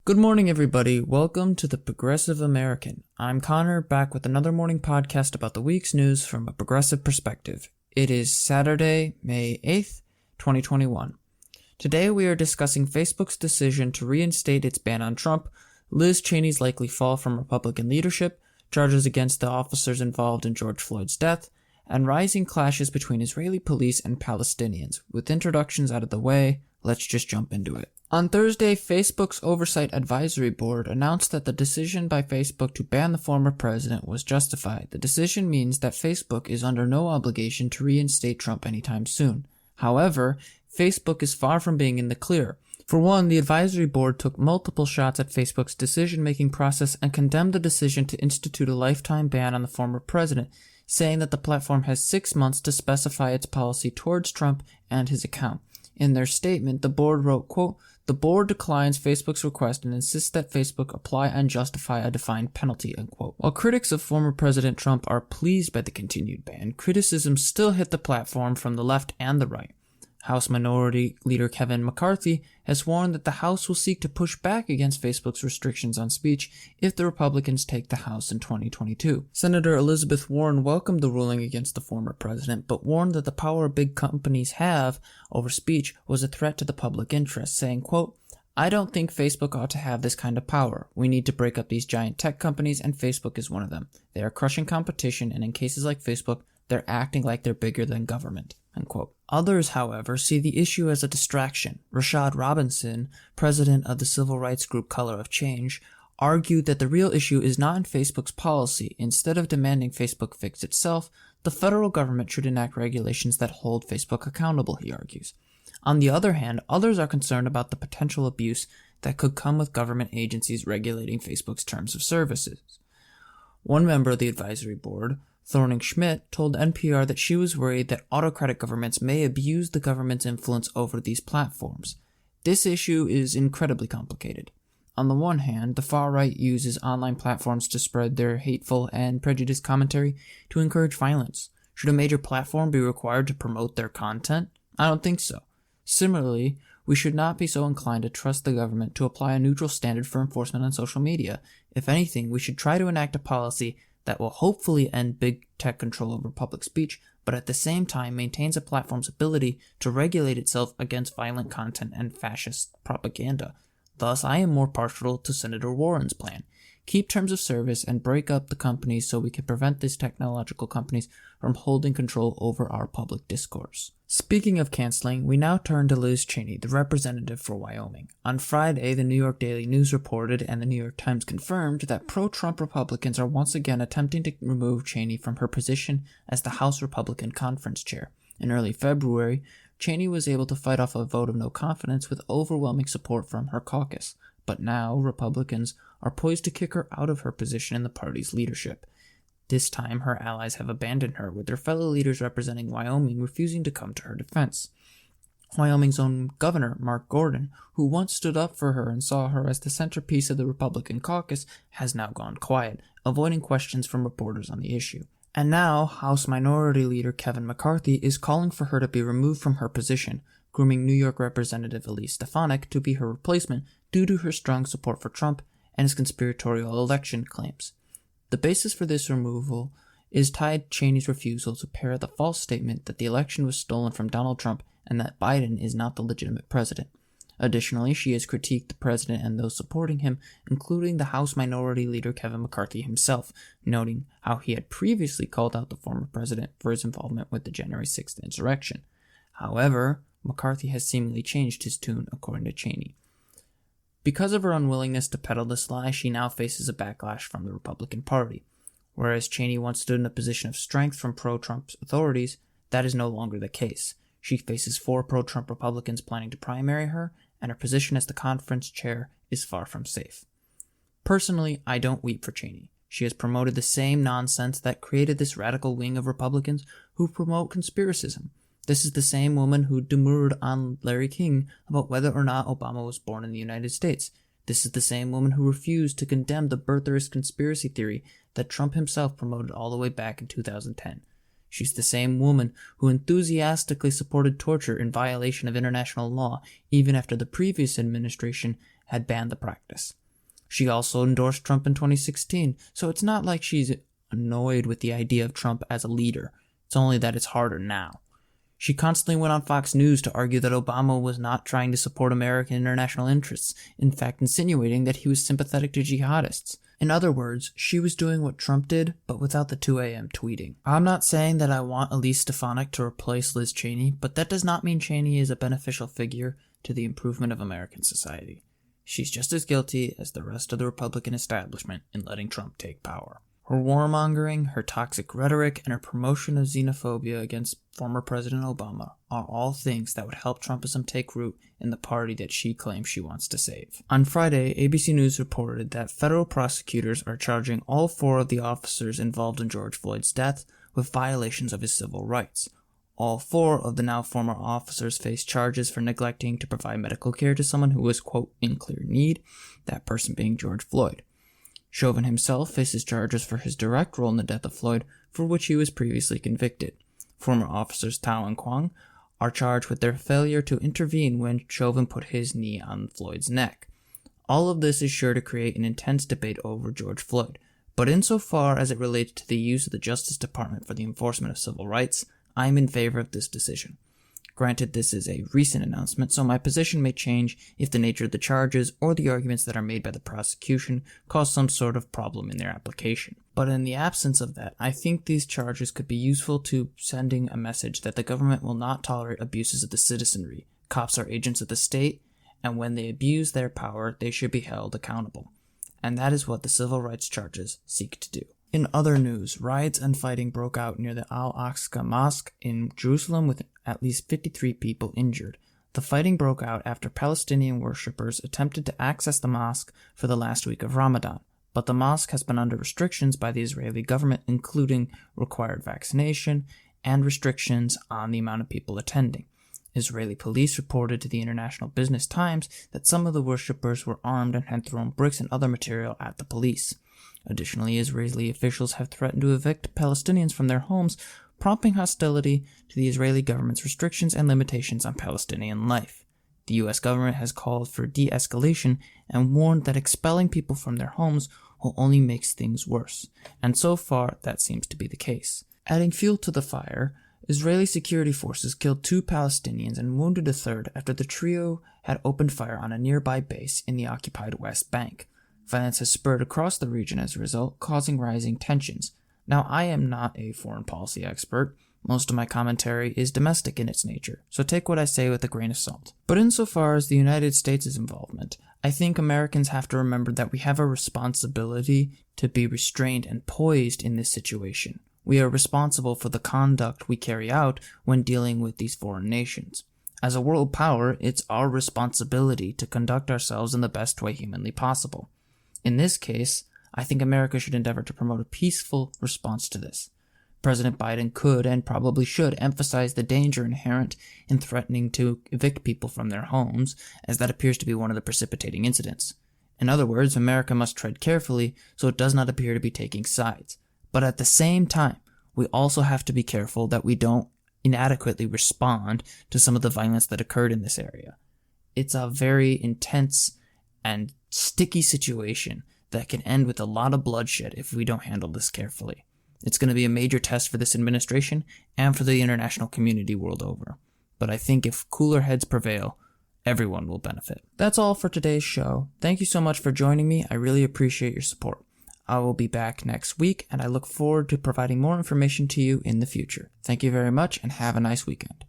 Good morning, everybody. Welcome to the Progressive American. I'm Connor, back with another morning podcast about the week's news from a progressive perspective. It is Saturday, May 8th, 2021. Today we are discussing Facebook's decision to reinstate its ban on Trump, Liz Cheney's likely fall from Republican leadership, charges against the officers involved in George Floyd's death, and rising clashes between Israeli police and Palestinians. With introductions out of the way, let's just jump into it. On Thursday, Facebook's Oversight Advisory Board announced that the decision by Facebook to ban the former president was justified. The decision means that Facebook is under no obligation to reinstate Trump anytime soon. However, Facebook is far from being in the clear. For one, the advisory board took multiple shots at Facebook's decision-making process and condemned the decision to institute a lifetime ban on the former president, saying that the platform has 6 months to specify its policy towards Trump and his account. In their statement, the board wrote, quote, "The board declines Facebook's request and insists that Facebook apply and justify a defined penalty," unquote. While critics of former President Trump are pleased by the continued ban, criticism still hit the platform from the left and the right. House Minority Leader Kevin McCarthy has warned that the House will seek to push back against Facebook's restrictions on speech if the Republicans take the House in 2022. Senator Elizabeth Warren welcomed the ruling against the former president, but warned that the power big companies have over speech was a threat to the public interest, saying, quote, "I don't think Facebook ought to have this kind of power. We need to break up these giant tech companies, and Facebook is one of them. They are crushing competition, and in cases like Facebook, they're acting like they're bigger than government," unquote. Others, however, see the issue as a distraction. Rashad Robinson, president of the civil rights group Color of Change, argued that the real issue is not in Facebook's policy. Instead of demanding Facebook fix itself, the federal government should enact regulations that hold Facebook accountable, he argues. On the other hand, others are concerned about the potential abuse that could come with government agencies regulating Facebook's terms of services. One member of the advisory board, Thorning Schmidt, told NPR that she was worried that autocratic governments may abuse the government's influence over these platforms. This issue is incredibly complicated. On the one hand, the far right uses online platforms to spread their hateful and prejudiced commentary to encourage violence. Should a major platform be required to promote their content? I don't think so. Similarly, we should not be so inclined to trust the government to apply a neutral standard for enforcement on social media. If anything, we should try to enact a policy that will hopefully end big tech control over public speech, but at the same time maintains a platform's ability to regulate itself against violent content and fascist propaganda. Thus, I am more partial to Senator Warren's plan. Keep terms of service and break up the companies so we can prevent these technological companies from holding control over our public discourse. Speaking of canceling, we now turn to Liz Cheney, the representative for Wyoming. On Friday, the New York Daily News reported and the New York Times confirmed that pro-Trump Republicans are once again attempting to remove Cheney from her position as the House Republican Conference Chair. In early February, Cheney was able to fight off a vote of no confidence with overwhelming support from her caucus. But now, Republicans are poised to kick her out of her position in the party's leadership. This time, her allies have abandoned her, with their fellow leaders representing Wyoming refusing to come to her defense. Wyoming's own governor, Mark Gordon, who once stood up for her and saw her as the centerpiece of the Republican caucus, has now gone quiet, avoiding questions from reporters on the issue. And now, House Minority Leader Kevin McCarthy is calling for her to be removed from her position, grooming New York Representative Elise Stefanik to be her replacement due to her strong support for Trump and his conspiratorial election claims. The basis for this removal is tied to Cheney's refusal to parrot the false statement that the election was stolen from Donald Trump and that Biden is not the legitimate president. Additionally, she has critiqued the president and those supporting him, including the House Minority Leader Kevin McCarthy himself, noting how he had previously called out the former president for his involvement with the January 6th insurrection. However, McCarthy has seemingly changed his tune, according to Cheney. Because of her unwillingness to peddle this lie, she now faces a backlash from the Republican Party. Whereas Cheney once stood in a position of strength from pro-Trump authorities, that is no longer the case. She faces 4 pro-Trump Republicans planning to primary her, and her position as the conference chair is far from safe. Personally, I don't weep for Cheney. She has promoted the same nonsense that created this radical wing of Republicans who promote conspiracism. This is the same woman who demurred on Larry King about whether or not Obama was born in the United States. This is the same woman who refused to condemn the birtherist conspiracy theory that Trump himself promoted all the way back in 2010. She's the same woman who enthusiastically supported torture in violation of international law, even after the previous administration had banned the practice. She also endorsed Trump in 2016, so it's not like she's annoyed with the idea of Trump as a leader. It's only that it's harder now. She constantly went on Fox News to argue that Obama was not trying to support American international interests, in fact insinuating that he was sympathetic to jihadists. In other words, she was doing what Trump did, but without the 2 a.m. tweeting. I'm not saying that I want Elise Stefanik to replace Liz Cheney, but that does not mean Cheney is a beneficial figure to the improvement of American society. She's just as guilty as the rest of the Republican establishment in letting Trump take power. Her warmongering, her toxic rhetoric, and her promotion of xenophobia against former President Obama are all things that would help Trumpism take root in the party that she claims she wants to save. On Friday, ABC News reported that federal prosecutors are charging all 4 of the officers involved in George Floyd's death with violations of his civil rights. All 4 of the now former officers face charges for neglecting to provide medical care to someone who was, quote, in clear need, that person being George Floyd. Chauvin himself faces charges for his direct role in the death of Floyd, for which he was previously convicted. Former officers Tao and Kwong are charged with their failure to intervene when Chauvin put his knee on Floyd's neck. All of this is sure to create an intense debate over George Floyd, but insofar as it relates to the use of the Justice Department for the enforcement of civil rights, I am in favor of this decision. Granted, this is a recent announcement, so my position may change if the nature of the charges or the arguments that are made by the prosecution cause some sort of problem in their application. But in the absence of that, I think these charges could be useful to sending a message that the government will not tolerate abuses of the citizenry. Cops are agents of the state, and when they abuse their power, they should be held accountable. And that is what the civil rights charges seek to do. In other news, riots and fighting broke out near the Al-Aqsa mosque in Jerusalem with at least 53 people injured. The fighting broke out after Palestinian worshippers attempted to access the mosque for the last week of Ramadan, but the mosque has been under restrictions by the Israeli government, including required vaccination and restrictions on the amount of people attending. Israeli police reported to the International Business Times that some of the worshippers were armed and had thrown bricks and other material at the police. Additionally, Israeli officials have threatened to evict Palestinians from their homes, prompting hostility to the Israeli government's restrictions and limitations on Palestinian life. The U.S. government has called for de-escalation and warned that expelling people from their homes will only make things worse, and so far that seems to be the case. Adding fuel to the fire, Israeli security forces killed 2 Palestinians and wounded a third after the trio had opened fire on a nearby base in the occupied West Bank. Violence has spurred across the region as a result, causing rising tensions. Now, I am not a foreign policy expert. Most of my commentary is domestic in its nature, so take what I say with a grain of salt. But insofar as the United States' involvement, I think Americans have to remember that we have a responsibility to be restrained and poised in this situation. We are responsible for the conduct we carry out when dealing with these foreign nations. As a world power, it's our responsibility to conduct ourselves in the best way humanly possible. In this case, I think America should endeavor to promote a peaceful response to this. President Biden could and probably should emphasize the danger inherent in threatening to evict people from their homes, as that appears to be one of the precipitating incidents. In other words, America must tread carefully so it does not appear to be taking sides. But at the same time, we also have to be careful that we don't inadequately respond to some of the violence that occurred in this area. It's a very intense and sticky situation that can end with a lot of bloodshed if we don't handle this carefully. It's going to be a major test for this administration and for the international community world over. But I think if cooler heads prevail, everyone will benefit. That's all for today's show. Thank you so much for joining me. I really appreciate your support. I will be back next week, and I look forward to providing more information to you in the future. Thank you very much, and have a nice weekend.